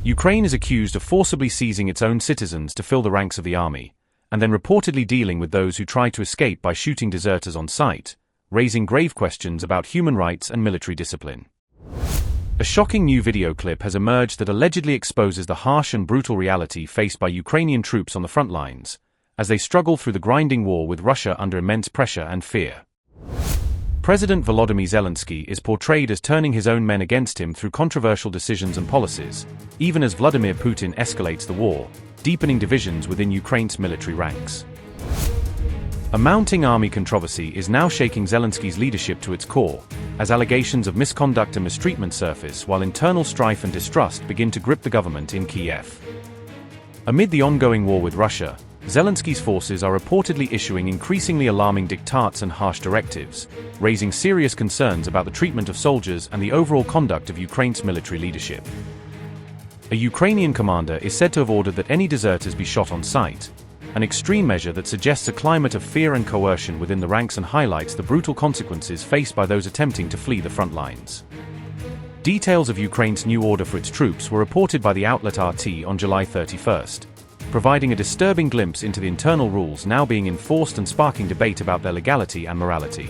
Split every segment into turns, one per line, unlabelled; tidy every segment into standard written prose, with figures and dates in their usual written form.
Ukraine is accused of forcibly seizing its own citizens to fill the ranks of the army, and then reportedly dealing with those who try to escape by shooting deserters on sight, raising grave questions about human rights and military discipline. A shocking new video clip has emerged that allegedly exposes the harsh and brutal reality faced by Ukrainian troops on the front lines, as they struggle through the grinding war with Russia under immense pressure and fear. President Volodymyr Zelensky is portrayed as turning his own men against him through controversial decisions and policies, even as Vladimir Putin escalates the war, deepening divisions within Ukraine's military ranks. A mounting army controversy is now shaking Zelensky's leadership to its core, as allegations of misconduct and mistreatment surface while internal strife and distrust begin to grip the government in Kiev. Amid the ongoing war with Russia, Zelensky's forces are reportedly issuing increasingly alarming diktats and harsh directives, raising serious concerns about the treatment of soldiers and the overall conduct of Ukraine's military leadership. A Ukrainian commander is said to have ordered that any deserters be shot on sight, an extreme measure that suggests a climate of fear and coercion within the ranks and highlights the brutal consequences faced by those attempting to flee the front lines. Details of Ukraine's new order for its troops were reported by the outlet RT on July 31st, providing a disturbing glimpse into the internal rules now being enforced and sparking debate about their legality and morality.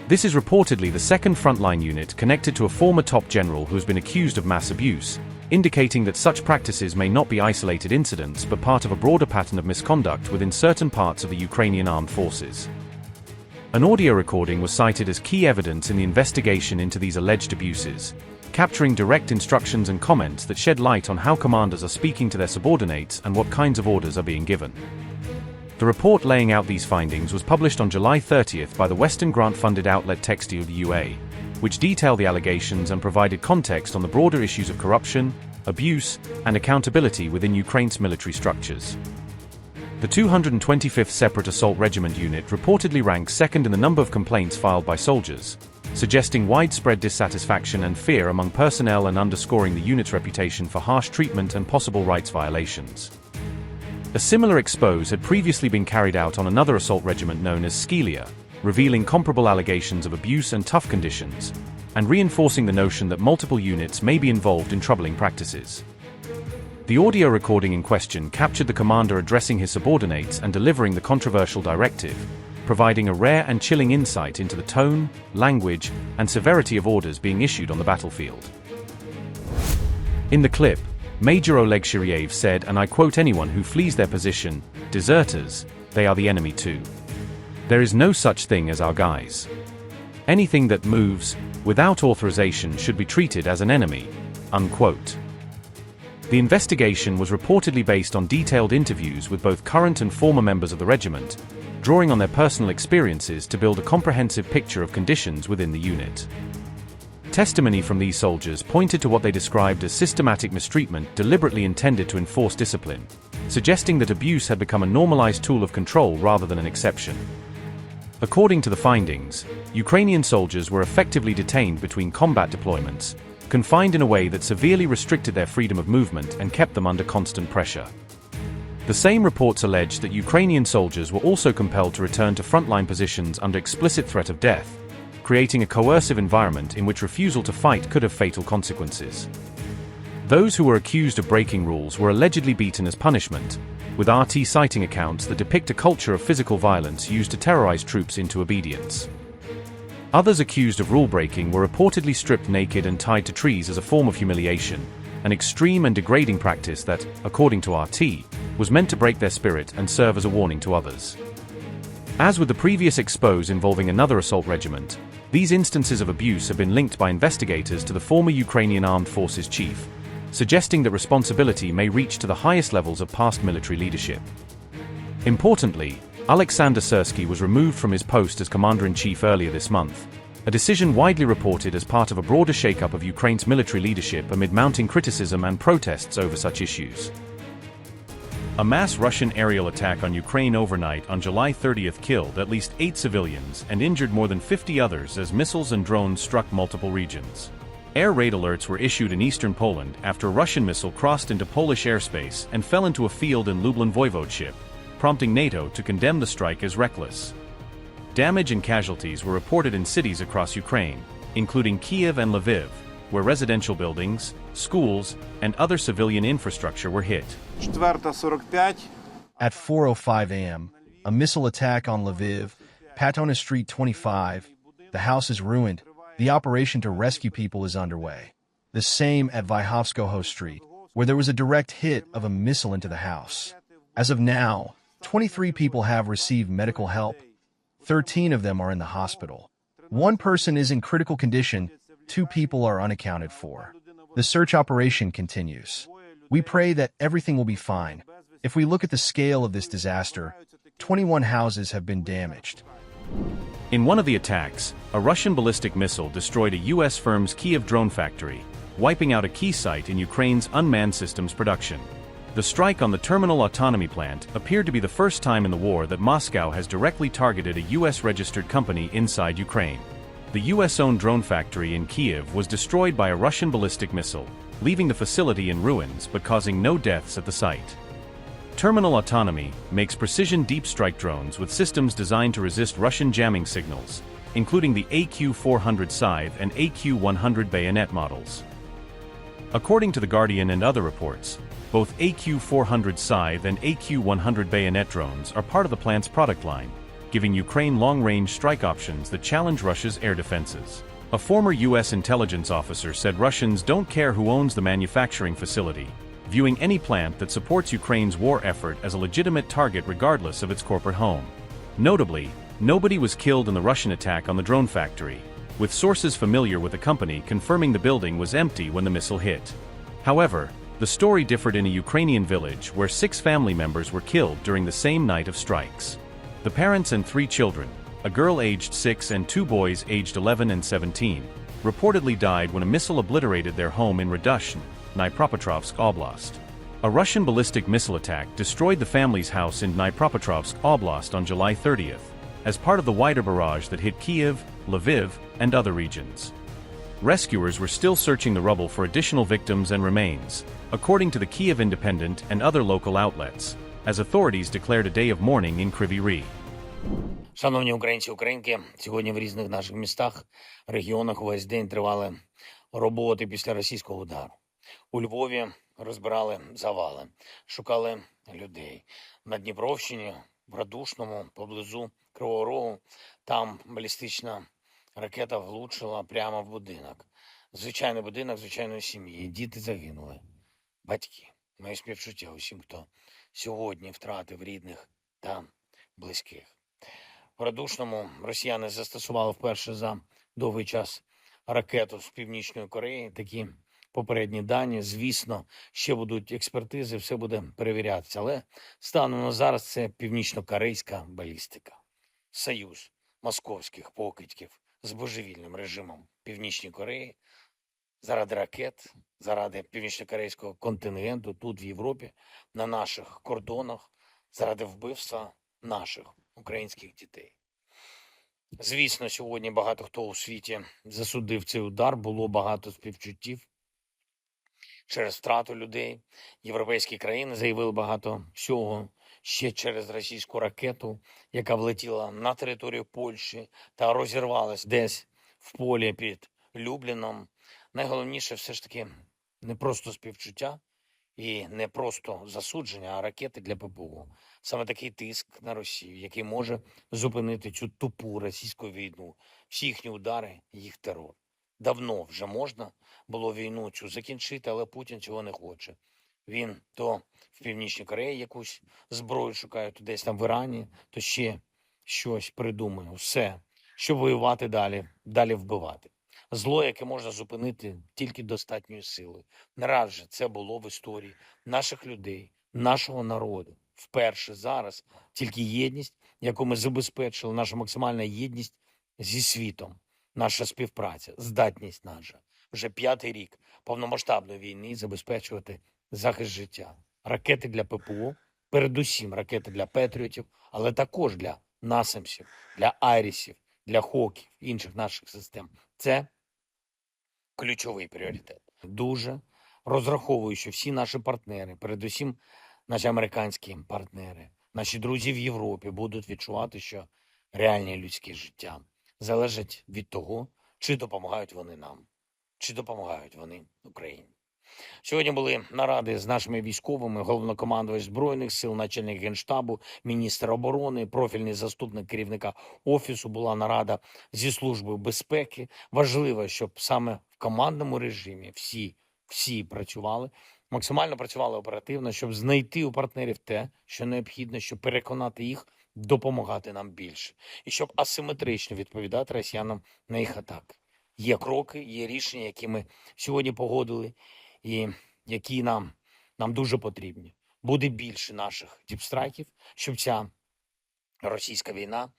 This is reportedly the second frontline unit connected to a former top general who has been accused of mass abuse, indicating that such practices may not be isolated incidents but part of a broader pattern of misconduct within certain parts of the Ukrainian armed forces. An audio recording was cited as key evidence in the investigation into these alleged abuses, capturing direct instructions and comments that shed light on how commanders are speaking to their subordinates and what kinds of orders are being given. The report laying out these findings was published on July 30th by the Western grant-funded outlet Textil UA, which detailed the allegations and provided context on the broader issues of corruption, abuse, and accountability within Ukraine's military structures. The 225th Separate Assault Regiment unit reportedly ranks second in the number of complaints filed by soldiers, suggesting widespread dissatisfaction and fear among personnel and underscoring the unit's reputation for harsh treatment and possible rights violations. A similar expose had previously been carried out on another assault regiment known as Shiryaev, revealing comparable allegations of abuse and tough conditions, and reinforcing the notion that multiple units may be involved in troubling practices. The audio recording in question captured the commander addressing his subordinates and delivering the controversial directive, providing a rare and chilling insight into the tone, language, and severity of orders being issued on the battlefield. In the clip, Major Oleg Shiryaev said, and I quote, "Anyone who flees their position, deserters, they are the enemy too. There is no such thing as our guys. Anything that moves, without authorization should be treated as an enemy," unquote. The investigation was reportedly based on detailed interviews with both current and former members of the regiment, drawing on their personal experiences to build a comprehensive picture of conditions within the unit. Testimony from these soldiers pointed to what they described as systematic mistreatment deliberately intended to enforce discipline, suggesting that abuse had become a normalized tool of control rather than an exception. According to the findings, Ukrainian soldiers were effectively detained between combat deployments, confined in a way that severely restricted their freedom of movement and kept them under constant pressure. The same reports alleged that Ukrainian soldiers were also compelled to return to frontline positions under explicit threat of death, creating a coercive environment in which refusal to fight could have fatal consequences. Those who were accused of breaking rules were allegedly beaten as punishment, with RT citing accounts that depict a culture of physical violence used to terrorize troops into obedience. Others accused of rule-breaking were reportedly stripped naked and tied to trees as a form of humiliation, an extreme and degrading practice that, according to RT, was meant to break their spirit and serve as a warning to others. As with the previous expose involving another assault regiment, these instances of abuse have been linked by investigators to the former Ukrainian Armed Forces chief, suggesting that responsibility may reach to the highest levels of past military leadership. Importantly, Oleksandr Syrskyi was removed from his post as commander-in-chief earlier this month, a decision widely reported as part of a broader shakeup of Ukraine's military leadership amid mounting criticism and protests over such issues. A mass Russian aerial attack on Ukraine overnight on July 30th killed at least 8 civilians and injured more than 50 others as missiles and drones struck multiple regions. Air raid alerts were issued in eastern Poland after a Russian missile crossed into Polish airspace and fell into a field in Lublin Voivodeship, prompting NATO to condemn the strike as reckless. Damage and casualties were reported in cities across Ukraine, including Kiev and Lviv, where residential buildings, schools, and other civilian infrastructure were hit.
4:45.
At 4:05 a.m., a missile attack on Lviv, Patona Street 25. The house is ruined. The operation to rescue people is underway. The same at Vyhovskoho Street, where there was a direct hit of a missile into the house. As of now, 23 people have received medical help. 13 of them are in the hospital. One person is in critical condition. 2 people are unaccounted for. The search operation continues. We pray that everything will be fine. If we look at the scale of this disaster, 21 houses have been damaged.
In one of the attacks, a Russian ballistic missile destroyed a U.S. firm's Kyiv drone factory, wiping out a key site in Ukraine's unmanned systems production. The strike on the terminal autonomy plant appeared to be the first time in the war that Moscow has directly targeted a U.S.-registered company inside Ukraine. The U.S.-owned drone factory in Kyiv was destroyed by a Russian ballistic missile, leaving the facility in ruins but causing no deaths at the site. Terminal Autonomy makes precision deep strike drones with systems designed to resist Russian jamming signals, including the AQ-400 Scythe and AQ-100 bayonet models. According to The Guardian and other reports, both AQ-400 Scythe and AQ-100 bayonet drones are part of the plant's product line, giving Ukraine long-range strike options that challenge Russia's air defenses. A former U.S. intelligence officer said Russians don't care who owns the manufacturing facility, viewing any plant that supports Ukraine's war effort as a legitimate target regardless of its corporate home. Notably, nobody was killed in the Russian attack on the drone factory, with sources familiar with the company confirming the building was empty when the missile hit. However, the story differed in a Ukrainian village where 6 family members were killed during the same night of strikes. The parents and 3 children, a girl aged 6 and 2 boys aged 11 and 17, reportedly died when a missile obliterated their home in Radushin, Dnipropetrovsk Oblast. A Russian ballistic missile attack destroyed the family's house in Dnipropetrovsk Oblast on July 30th, as part of the wider barrage that hit Kyiv, Lviv, and other regions. Rescuers were still searching the rubble for additional victims and remains, according to the Kyiv Independent and other local outlets, as authorities declared a day of mourning in Kryvyi Rih.
Шановні українці, українки, сьогодні в різних наших містах, регіонах весь день тривали роботи після російського удару. У Львові розбирали завали, шукали людей. На Дніпровщині, в Радушному, поблизу Кривого Рогу, там балістична ракета влучила прямо в будинок. Звичайний будинок звичайної сім'ї. Діти загинули. Батьки. Мої співчуття усім, хто сьогодні втратив рідних та близьких. В Радушному росіяни застосували вперше за довгий час ракету з Північної Кореї. Такі попередні дані, звісно, ще будуть експертизи, все буде перевірятися. Але станом на зараз це північно-корейська балістика. Союз московських покидьків з божевільним режимом Північної Кореї заради ракет, заради північно-корейського контингенту тут в Європі, на наших кордонах, заради вбивства наших українських дітей. Звісно, сьогодні багато хто у світі засудив цей удар, було багато співчуттів через втрату людей. Європейські країни заявили багато всього ще через російську ракету, яка влетіла на територію Польщі та розірвалась десь в полі під Любліном. Найголовніше все ж таки не просто співчуття і не просто засудження, а ракети для ППО. Саме такий тиск на Росію, який може зупинити цю тупу російську війну, всі їхні удари, їх терор. Давно вже можна було війну цю закінчити, але Путін цього не хоче. Він то в Північній Кореї якусь зброю шукає, то десь там в Ірані, то ще щось придумає. Все, щоб воювати далі вбивати. Зло, яке можна зупинити тільки достатньою силою. Не раз же це було в історії наших людей, нашого народу. Вперше зараз тільки єдність, яку ми забезпечили, наша максимальна єдність зі світом, наша співпраця, здатність наша вже 5-й рік повномасштабної війни забезпечувати захист життя. Ракети для ППО, передусім ракети для Петріотів, але також для Насамсів, для Айрісів, для Хоків, інших наших систем. Це ключовий пріоритет. Дуже розраховую, що всі наші партнери, передусім наші американські партнери, наші друзі в Європі будуть відчувати, що реальні людські життя залежать від того, чи допомагають вони нам. чи допомагають вони Україні. Сьогодні були наради з нашими військовими, головнокомандувач Збройних сил, начальник Генштабу, міністр оборони, профільний заступник керівника Офісу. Була нарада зі Службою безпеки. Важливо, щоб саме в командному режимі всі працювали, максимально працювали оперативно, щоб знайти у партнерів те, що необхідно, щоб переконати їх допомагати нам більше. І щоб асиметрично відповідати росіянам на їх атаки. Є кроки, є рішення, які ми сьогодні погодили, і які нам дуже потрібні. Буде більше наших діпстрайків, щоб ця російська війна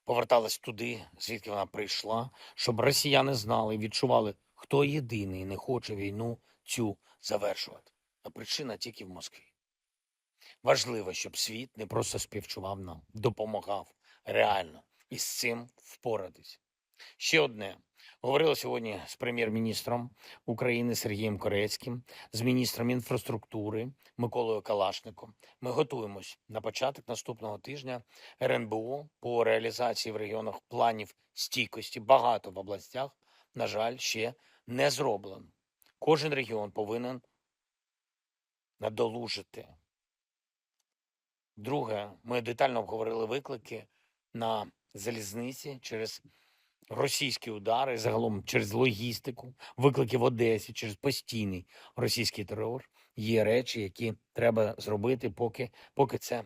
поверталась туди, звідки вона прийшла, щоб росіяни знали і відчували, хто єдиний не хоче війну цю завершувати. А причина тільки в Москві. Важливо, щоб світ не просто співчував нам, допомагав реально із цим впоратись. Ще одне. Говорили сьогодні з прем'єр-міністром України Сергієм Корецьким, з міністром інфраструктури Миколою Калашником. Ми готуємось на початок наступного тижня РНБО по реалізації в регіонах планів стійкості. Багато в областях, на жаль, ще не зроблено. Кожен регіон повинен надолужити. Друге, ми детально обговорили виклики на залізниці через російські удари, загалом через логістику, виклики в Одесі, через постійний російський терор. Є речі, які треба зробити, поки це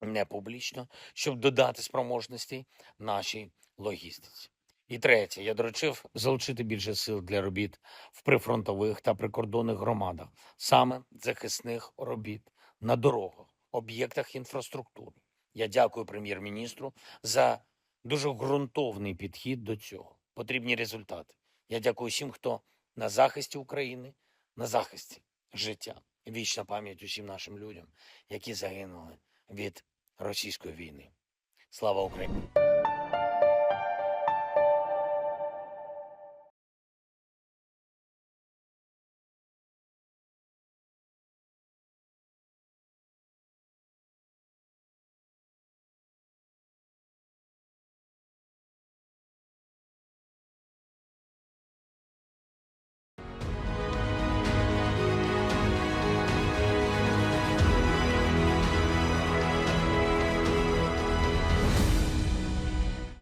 не публічно, щоб додати спроможності нашій логістиці. І третє, я доручив залучити більше сил для робіт в прифронтових та прикордонних громадах, саме захисних робіт на дорогах, об'єктах інфраструктури. Я дякую прем'єр-міністру за дуже ґрунтовний підхід до цього. Потрібні результати. Я дякую всім, хто на захисті України, на захисті життя. Вічна пам'ять усім нашим людям, які загинули від російської війни. Слава Україні!